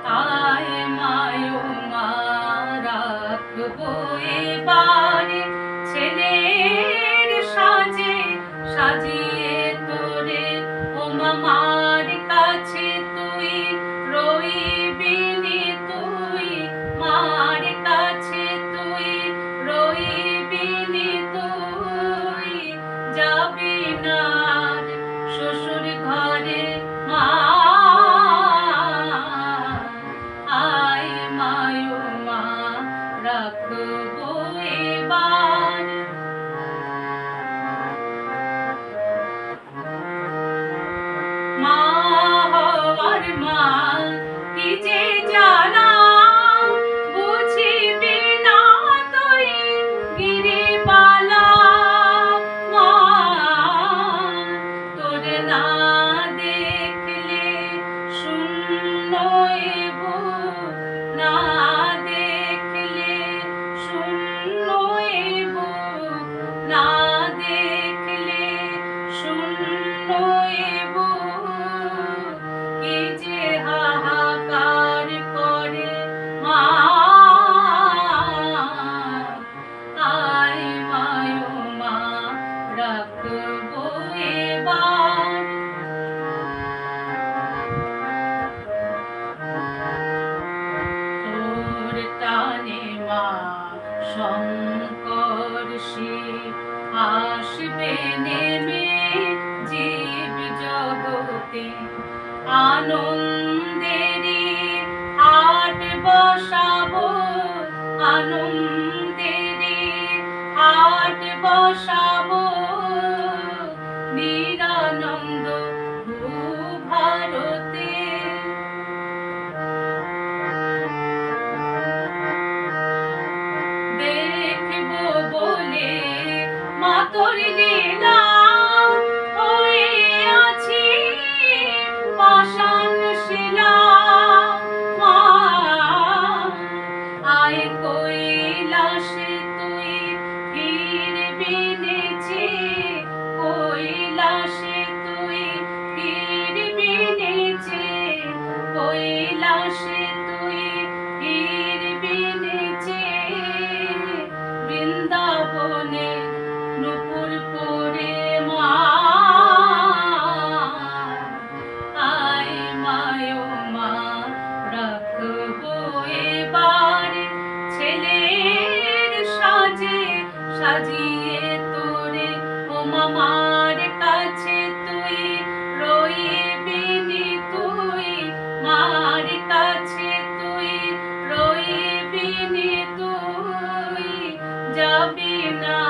আয় মায়ো মা রাখবো এবারে ছেলের সাজে সাজিয়ে তোরে, ও মামার কাছে তুই রইবি নি, তুই মার কাছে তুই রইবি নি, তুই যাবি না শ্বশুর ঘরে মা। আয় মায়ো মা রাখবো এবার। মা হওয়ার মা কি যে জ্বালা, বুঝিবি না তুই গিরিবালা। মা তোরে না দেখলে শূন্য এ বুক, না দেখলে শূন্য এ বুক, না দেখলে শূন্য এ বুক, কি যে হাহাকার করে মা। আয় মায়ো মা রাখবো এবার। তোর টানে মা শঙ্কর শিব আসবে নেমে জীব জগতে, আনন্দেরই হাট বসাবো, আনন্দেরই হাট বসাবো, নিরানন্দ ভারতে। দেখবো বলে মা তোর লীলা, হয়ে আছি পাষাণ শিলা। মা আয় কৈলাসে তুই ফিরবি নেচে, কৈলাসে তুই ফিরবি নেচে, কৈলাসে তুই ফিরবি নেচে, বৃন্দাবনে নূপুর পরে মা। আয় মায়ো মা রাখবো এবার ছেলের সাজে সাজিয়ে তোরে, ও মামার কাছে তুই রইবি নি, তুই মার কাছে তুই রইবি নি, তুই যাবি না